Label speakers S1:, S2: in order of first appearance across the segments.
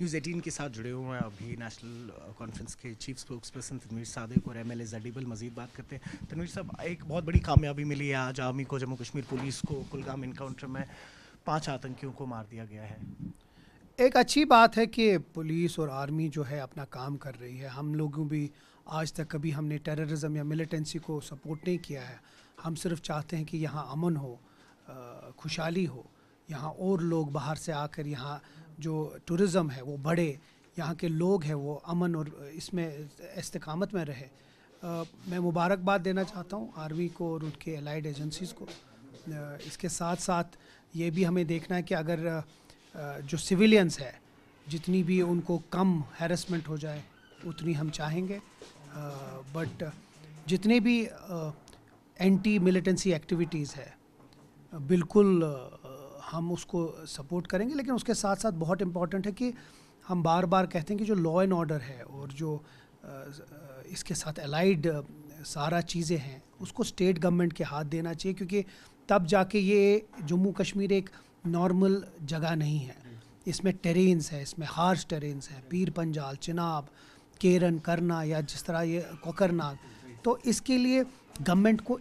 S1: News 18 के साथ जुड़े हुए हैं अभी नेशनल कॉन्फ्रेंस के chief spokesperson Tanvir Sadiq और एमएलए जडीबल मजीद बात करते हैं। तनवीर साहब, एक बहुत बड़ी कामयाबी मिली है आज आर्मी को, जम्मू कश्मीर पुलिस को। कुलगाम इनकाउंटर में 5 आतंकियों को मार दिया गया है।
S2: एक अच्छी बात है कि पुलिस और आर्मी जो है अपना काम कर रही है। हम लोगों भी आज तक कभी हमने टेररिज्म या मिलिटेंसी को सपोर्ट नहीं किया है। हम सिर्फ चाहते हैं कि यहाँ अमन हो, खुशहाली हो, यहाँ और लोग बाहर से आकर यहाँ जो टूरिज़म है वो बढ़े, यहाँ के लोग हैं वो अमन और इसमें इस्तिकामत में रहे। मैं मुबारकबाद देना चाहता हूँ आर्मी को और उनके एलाइड एजेंसीज़ को। इसके साथ साथ ये भी हमें देखना है कि अगर जो सिविलियंस है जितनी भी उनको कम हैरेसमेंट हो जाए उतनी हम चाहेंगे। बट जितने भी एंटी मिलिटेंसी एक्टिविटीज़ है बिल्कुल हम उसको सपोर्ट करेंगे। लेकिन उसके साथ साथ बहुत इम्पॉर्टेंट है कि हम बार बार कहते हैं कि जो लॉ एंड ऑर्डर है और जो इसके साथ एलाइड सारा चीज़ें हैं उसको स्टेट गवर्नमेंट के हाथ देना चाहिए, क्योंकि तब जाके ये जम्मू कश्मीर एक नॉर्मल जगह नहीं है। इसमें टेरेन्स है, इसमें हार्श टेरेन्स है, पीर पंजाल, चिनाब, केरन, करना या जिस तरह ये कोकरनाग। तो इसके लिए गवर्नमेंट को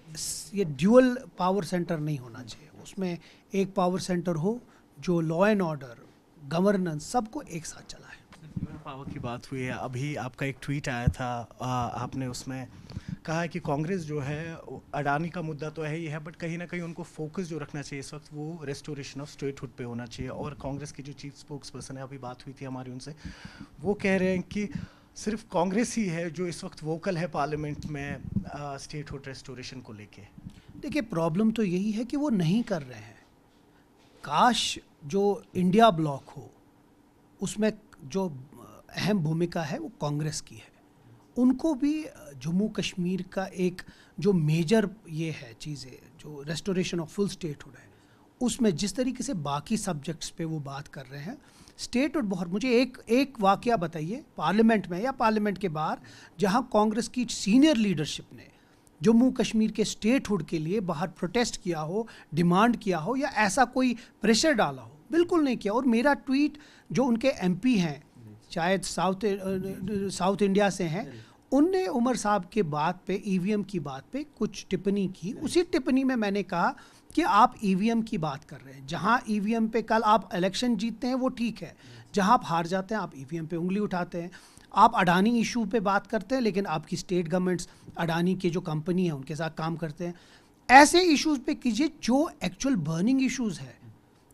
S2: ये ड्यूअल पावर सेंटर नहीं होना चाहिए। उसमें एक पावर सेंटर हो जो लॉ एंड ऑर्डर, गवर्नेंस सबको एक साथ चलाए।
S1: पावर की बात हुई है, अभी आपका एक ट्वीट आया था, आपने उसमें कहा है कि कांग्रेस जो है अडानी का मुद्दा तो है ही है, बट कहीं ना कहीं उनको फोकस जो रखना चाहिए इस वक्त वो रेस्टोरेशन ऑफ स्टेटहुड पे होना चाहिए। और कांग्रेस की जो चीफ स्पोक्स पर्सन है, अभी बात हुई थी हमारी उनसे, वो कह रहे हैं कि सिर्फ कांग्रेस ही है जो इस वक्त वोकल है पार्लियामेंट में स्टेटहुड रेस्टोरेशन को लेके।
S2: देखिए, प्रॉब्लम तो यही है कि वो नहीं कर रहे हैं। काश जो इंडिया ब्लॉक हो उसमें जो अहम भूमिका है वो कांग्रेस की है। उनको भी जम्मू कश्मीर का एक जो मेजर ये है चीज़ें, जो रेस्टोरेशन ऑफ फुल स्टेटहुड है, उसमें जिस तरीके से बाकी सब्जेक्ट्स पे वो बात कर रहे हैं, स्टेटहुड बहुत। मुझे एक वाकया बताइए पार्लियामेंट में या पार्लियामेंट के बाहर जहां कांग्रेस की सीनियर लीडरशिप ने जम्मू कश्मीर के स्टेटहुड के लिए बाहर प्रोटेस्ट किया हो, डिमांड किया हो या ऐसा कोई प्रेशर डाला हो। बिल्कुल नहीं किया। और मेरा ट्वीट जो उनके एमपी हैं, शायद साउथ इंडिया से हैं, उनने उमर साहब के बात पे, ईवीएम की बात पे कुछ टिप्पणी की। उसी टिप्पणी में मैंने कहा कि आप ईवीएम की बात कर रहे हैं। जहां ईवीएम पे कल आप इलेक्शन जीतते हैं वो ठीक है, जहां आप हार जाते हैं आप ईवीएम पे उंगली उठाते हैं। आप अडानी इशू पे बात करते हैं लेकिन आपकी स्टेट गवर्नमेंट्स अडानी के जो कंपनी है उनके साथ काम करते हैं। ऐसे इश्यूज़ पे कीजिए जो एक्चुअल बर्निंग इश्यूज़ है।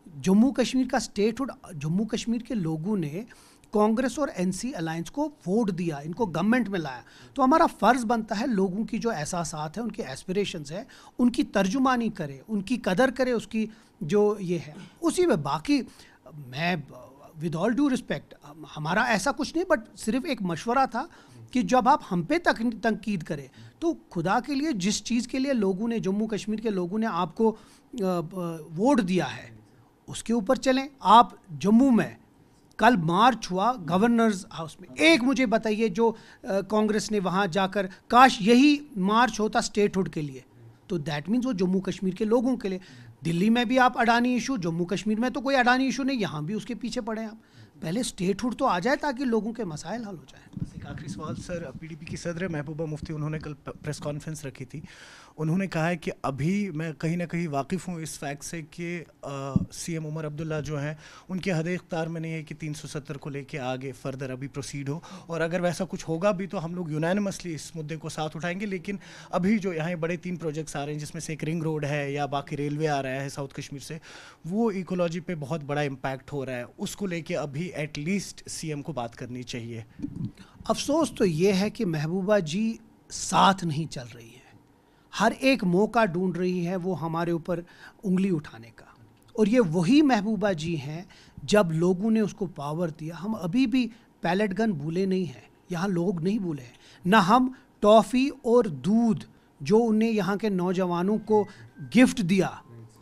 S2: जम्मू कश्मीर का स्टेटहुड, जम्मू कश्मीर के लोगों ने कांग्रेस और एनसी अलायंस को वोट दिया, इनको गवर्नमेंट में लाया। तो हमारा फ़र्ज़ बनता है लोगों की जो एहसासात है, उनके एस्पिरेशंस है, उनकी तर्जुमानी करे, उनकी कदर करे, उसकी जो ये है उसी में। बाकी मैं विद ऑल ड्यू रिस्पेक्ट, हमारा ऐसा कुछ नहीं, बट सिर्फ एक मशवरा था कि जब आप हम पे तनकीद करें तो खुदा के लिए जिस चीज़ के लिए लोगों ने, जम्मू कश्मीर के लोगों ने आपको वोट दिया है उसके ऊपर चलें। आप जम्मू में कल मार्च हुआ गवर्नर्स हाउस में, एक मुझे बताइए जो कांग्रेस ने वहाँ जाकर, काश यही मार्च होता स्टेटहुड के लिए, तो दैट मीन्स वो जम्मू कश्मीर के लोगों के लिए। दिल्ली में भी आप अडानी इशू, जम्मू कश्मीर में तो कोई अडानी इशू नहीं, यहाँ भी उसके पीछे पड़े हैं आप। पहले स्टेटहुड तो आ जाए ताकि लोगों के मसाइल हल हो जाए।
S1: एक आखिरी सवाल सर, पीडीपी की सदर महबूबा मुफ्ती, उन्होंने कल प्रेस कॉन्फ्रेंस रखी थी। उन्होंने कहा है कि अभी मैं कहीं ना कहीं वाकिफ़ हूँ इस फैक्ट से कि सीएम उमर अब्दुल्ला जो हैं उनके हद इख्तियार में नहीं है कि 370 को लेके आगे फर्दर अभी प्रोसीड हो, और अगर वैसा कुछ होगा भी तो हम लोग यूनानिमसली इस मुद्दे को साथ उठाएंगे। लेकिन अभी जो यहाँ बड़े 3 प्रोजेक्ट्स आ रहे हैं जिसमें से एक रिंग रोड है या बाकी रेलवे आ रहा है साउथ कश्मीर से, वो इकोलॉजी पे बहुत बड़ा इम्पैक्ट हो रहा है, उसको लेके अभी एटलीस्ट सीएम को बात करनी चाहिए।
S2: अफसोस तो ये है कि महबूबा जी साथ नहीं चल रही है, हर एक मौका ढूंढ रही है वो हमारे ऊपर उंगली उठाने का। और ये वही महबूबा जी हैं जब लोगों ने उसको पावर दिया। हम अभी भी पैलेट गन भूले नहीं हैं, यहाँ लोग नहीं भूले हैं ना। हम टॉफ़ी और दूध जो उन्हें यहाँ के नौजवानों को गिफ्ट दिया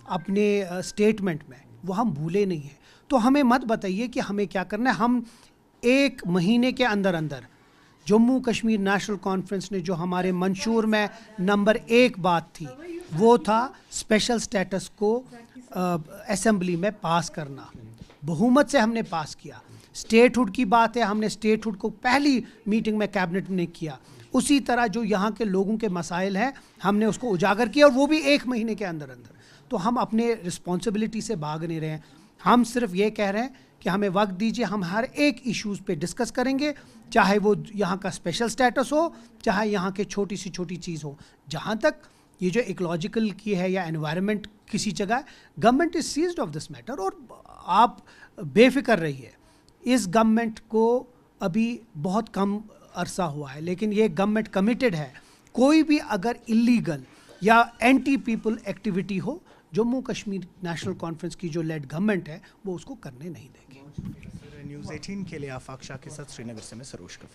S2: अपने स्टेटमेंट में, वो हम भूले नहीं हैं। तो हमें मत बताइए कि हमें क्या करना है। हम 1 महीने के अंदर अंदर जम्मू कश्मीर नेशनल कॉन्फ्रेंस ने जो हमारे मंशूर में नंबर 1 बात थी वो था स्पेशल स्टेटस को असेंबली में पास करना। बहुमत से हमने पास किया। स्टेटहुड की बात है, हमने स्टेटहुड को पहली मीटिंग में कैबिनेट ने किया। उसी तरह जो यहाँ के लोगों के मसाइल हैं हमने उसको उजागर किया, और वो भी 1 महीने के अंदर अंदर। तो हम अपने रिस्पॉन्सिबिलिटी से भाग नहीं रहे हैं। हम सिर्फ ये कह रहे हैं कि हमें वक्त दीजिए, हम हर एक इश्यूज़ पे डिस्कस करेंगे, चाहे वो यहाँ का स्पेशल स्टेटस हो, चाहे यहाँ के छोटी सी छोटी चीज़ हो। जहाँ तक ये जो इकोलॉजिकल की है या एनवायरनमेंट किसी जगह, government is seized of this matter, और आप बेफिक्र रहिए। इस गवर्नमेंट को अभी बहुत कम अरसा हुआ है, लेकिन ये गवर्नमेंट कमिटेड है। कोई भी अगर इलीगल या एंटी पीपल एक्टिविटी हो, जम्मू कश्मीर नेशनल कॉन्फ्रेंस की जो लेड गवर्नमेंट है वो उसको करने नहीं देगी।
S1: न्यूज़ 18 के लिए आफाक शाह के साथ श्रीनगर से मैं सरोज कफी।